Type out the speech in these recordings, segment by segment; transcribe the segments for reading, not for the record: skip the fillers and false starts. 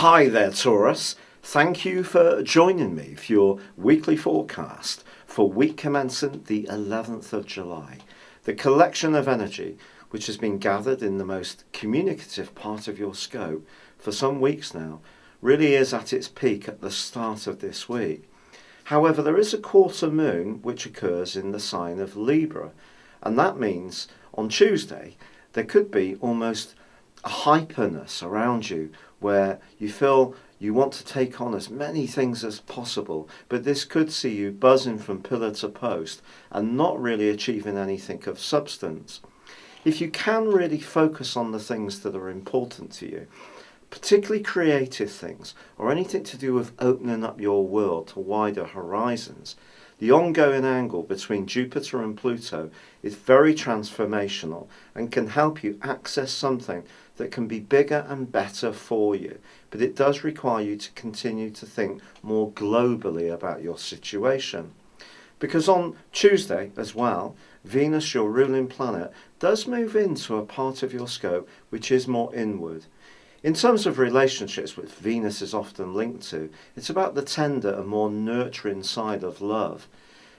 Hi there, Taurus. Thank you for joining me for your weekly forecast for week commencing the 11th of July. The collection of energy which has been gathered in the most communicative part of your scope for some weeks now really is at its peak at the start of this week. However, there is a quarter moon which occurs in the sign of Libra, and that means on Tuesday there could be almost a hyperness around you where you feel you want to take on as many things as possible, but this could see you buzzing from pillar to post and not really achieving anything of substance. If you can really focus on the things that are important to you, particularly creative things or anything to do with opening up your world to wider horizons, the ongoing angle between Jupiter and Pluto is very transformational and can help you access something that can be bigger and better for you. But it does require you to continue to think more globally about your situation. Because on Tuesday as well, Venus, your ruling planet, does move into a part of your scope which is more inward. In terms of relationships, which Venus is often linked to, it's about the tender and more nurturing side of love.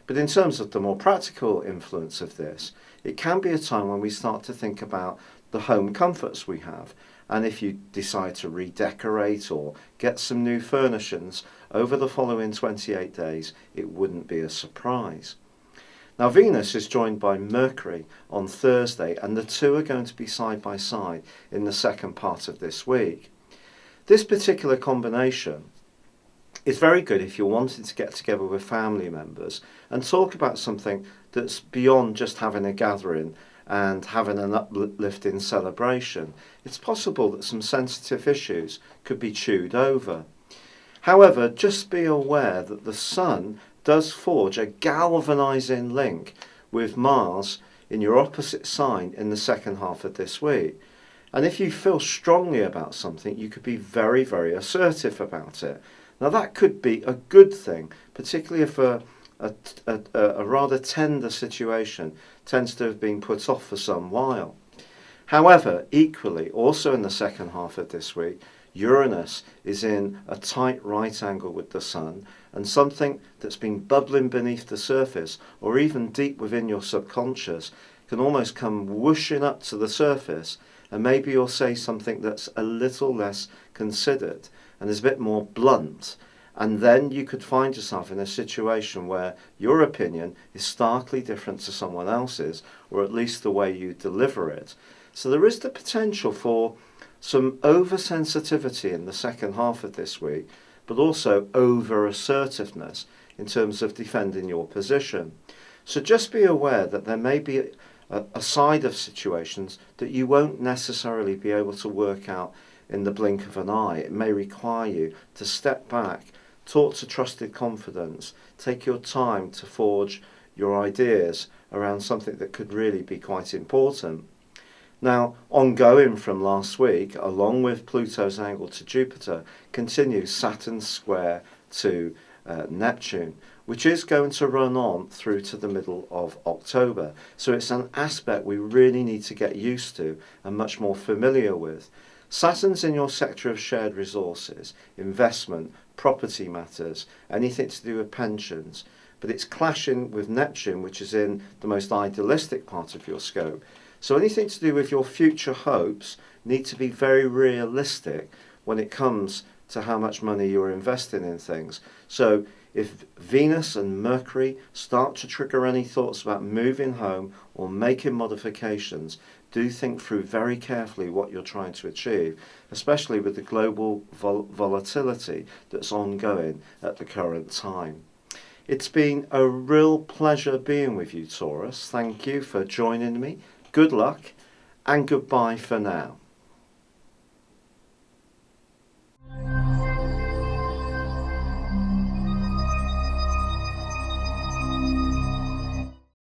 But in terms of the more practical influence of this, it can be a time when we start to think about the home comforts we have. And if you decide to redecorate or get some new furnishings over the following 28 days, it wouldn't be a surprise. Now, Venus is joined by Mercury on Thursday, and the two are going to be side by side in the second part of this week. This particular combination is very good if you're wanting to get together with family members and talk about something that's beyond just having a gathering and having an uplifting celebration. It's possible that some sensitive issues could be chewed over. However, just be aware that the Sun does forge a galvanizing link with Mars in your opposite sign in the second half of this week. And if you feel strongly about something, you could be very, very assertive about it. Now that could be a good thing, particularly if a rather tender situation tends to have been put off for some while. However, equally, also in the second half of this week, Uranus is in a tight right angle with the Sun, and something that's been bubbling beneath the surface or even deep within your subconscious can almost come whooshing up to the surface, and maybe you'll say something that's a little less considered and is a bit more blunt, and then you could find yourself in a situation where your opinion is starkly different to someone else's, or at least the way you deliver it. So there is the potential for some oversensitivity in the second half of this week, but also over-assertiveness in terms of defending your position. So just be aware that there may be a side of situations that you won't necessarily be able to work out in the blink of an eye. It may require you to step back, talk to trusted confidants, take your time to forge your ideas around something that could really be quite important. Now, ongoing from last week, along with Pluto's angle to Jupiter, continues Saturn's square to Neptune, which is going to run on through to the middle of October. So it's an aspect we really need to get used to and much more familiar with. Saturn's in your sector of shared resources, investment, property matters, anything to do with pensions, but it's clashing with Neptune, which is in the most idealistic part of your scope. So anything to do with your future hopes need to be very realistic when it comes to how much money you're investing in things. So if Venus and Mercury start to trigger any thoughts about moving home or making modifications, do think through very carefully what you're trying to achieve, especially with the global volatility that's ongoing at the current time. It's been a real pleasure being with you, Taurus. Thank you for joining me. Good luck and goodbye for now.